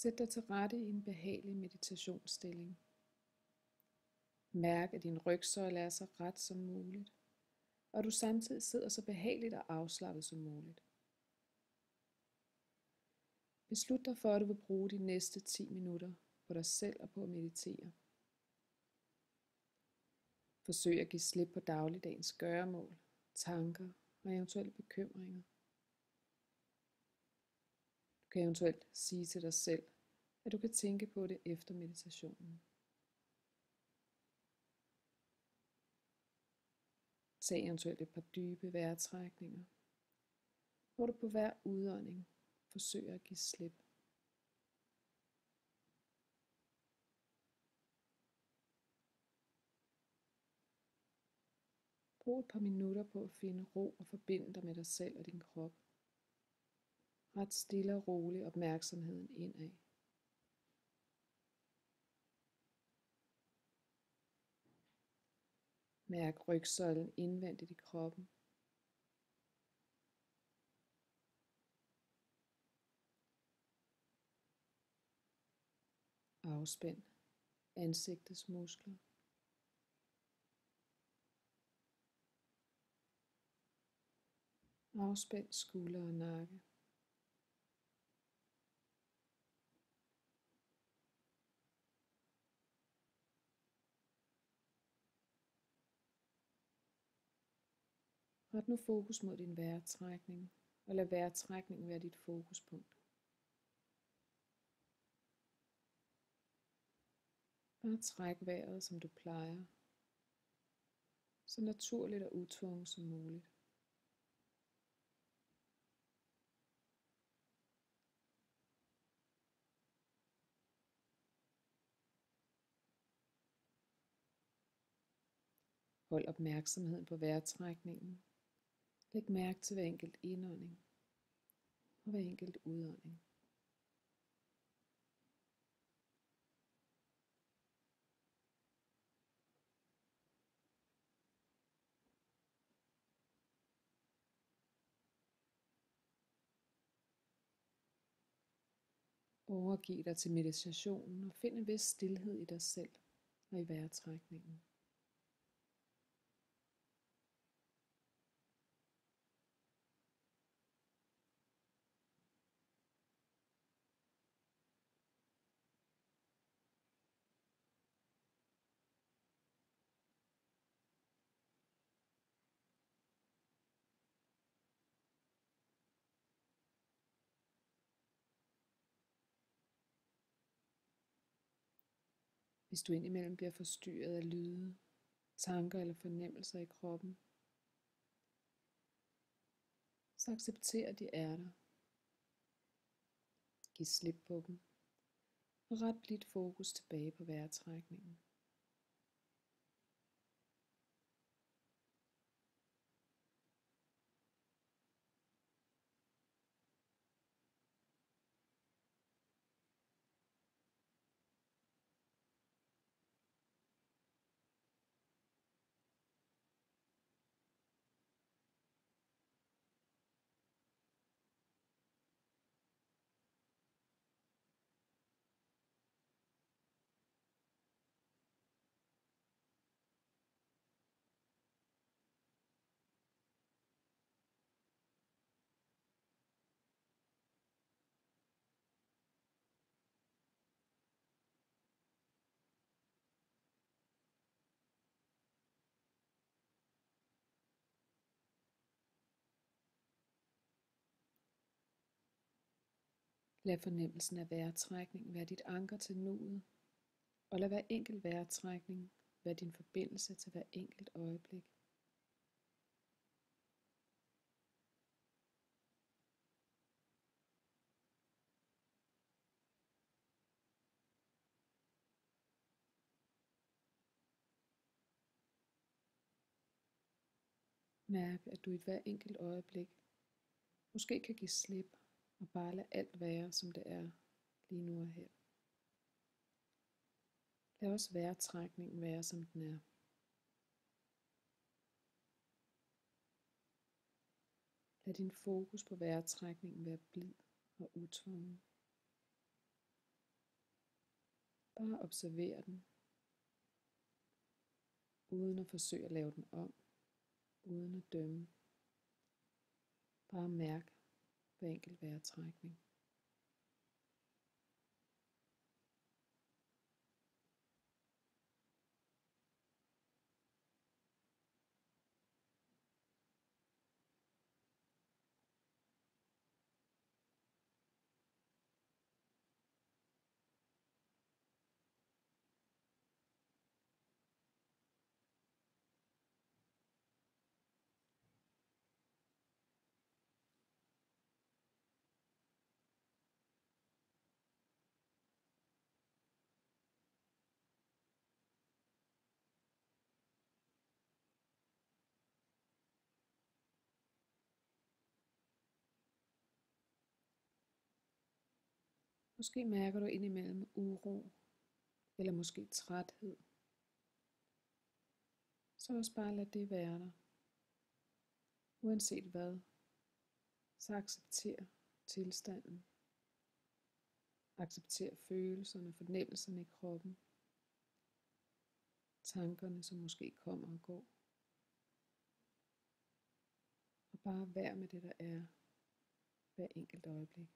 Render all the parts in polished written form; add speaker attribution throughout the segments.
Speaker 1: Sæt dig til rette i en behagelig meditationsstilling. Mærk, at din rygsøjle er så ret som muligt, og du samtidig sidder så behageligt og afslappet som muligt. Beslut dig for, at du vil bruge de næste 10 minutter på dig selv og på at meditere. Forsøg at give slip på dagligdagens gøremål, tanker og eventuelle bekymringer. Du kan eventuelt sige til dig selv, at du kan tænke på det efter meditationen. Tag eventuelt et par dybe vejrtrækninger, hvor du på hver udånding forsøger at give slip. Brug et par minutter på at finde ro og forbinde dig med dig selv og din krop. Ret stille og rolig opmærksomheden indad. Mærk rygsøjlen indvendigt i kroppen. Afspænd ansigtets muskler. Afspænd skulder og nakke. Ret nu fokus mod din vejrtrækning, og lad vejrtrækningen være dit fokuspunkt. Bare træk vejret, som du plejer, så naturligt og utvunget som muligt. Hold opmærksomheden på vejrtrækningen. Læg mærke til hver enkelt indånding og hver enkelt udånding. Overgiv dig til meditationen og find en vis stilhed i dig selv og i vejrtrækningen. Hvis du indimellem bliver forstyrret af lyde, tanker eller fornemmelser i kroppen, så accepter, at de er der. Giv slip på dem, og ret blidt fokus tilbage på vejrtrækningen. Lad fornemmelsen af vejrtrækning være dit anker til nuet, og lad hver enkelt vejrtrækning være din forbindelse til hver enkelt øjeblik. Mærk, at du i hver enkelt øjeblik måske kan give slip og bare lade alt være, som det er lige nu og her. Lad også vejrtrækningen være, som den er. Lad din fokus på vejrtrækningen være blid og utvunget. Bare observer den, uden at forsøge at lave den om, uden at dømme. Bare mærk hver enkelt vejrtrækning. Måske mærker du indimellem uro, eller måske træthed. Så også bare lad det være der. Uanset hvad, så accepter tilstanden. Accepter følelserne, fornemmelserne i kroppen. Tankerne, som måske kommer og går. Og bare vær med det, der er, hver enkelt øjeblik.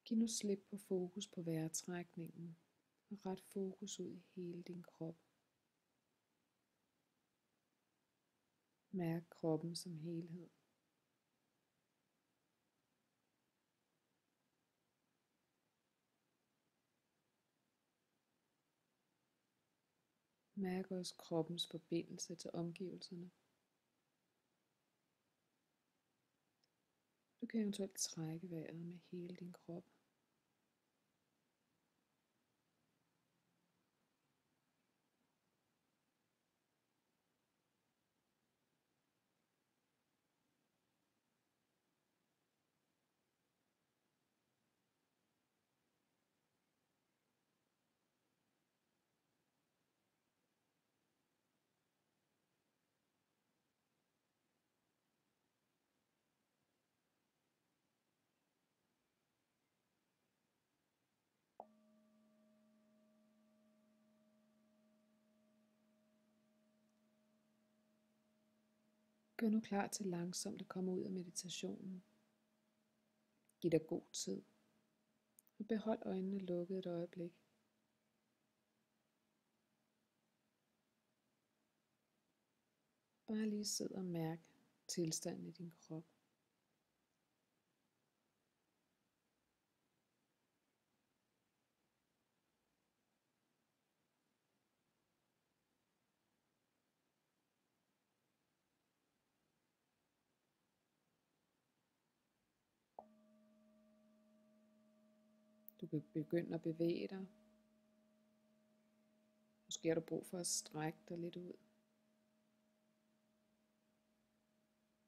Speaker 1: Giv nu slip på fokus på vejrtrækningen, og ret fokus ud i hele din krop. Mærk kroppen som helhed. Mærk også kroppens forbindelse til omgivelserne. Du kan eventuelt trække vejret med hele din krop. Gør nu klar til langsomt at komme ud af meditationen. Giv dig god tid. Og behold øjnene lukket et øjeblik. Bare lige sid og mærk tilstanden i din krop. Du kan begynde at bevæge dig. Måske har du brug for at strække dig lidt ud.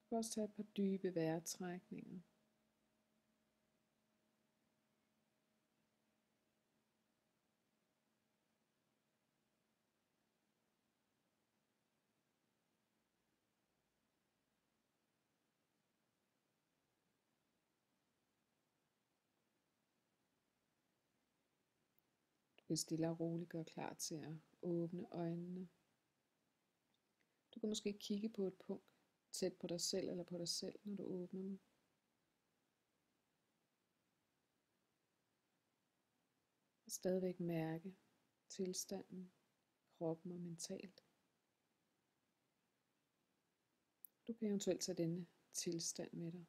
Speaker 1: Du kan også tage et par dybe vejrtrækninger. Du kan stille og roligt gøre klar til at åbne øjnene. Du kan måske kigge på et punkt tæt på dig selv eller på dig selv, når du åbner dem. Og stadigvæk mærke tilstanden, kroppen og mentalt. Du kan eventuelt tage denne tilstand med dig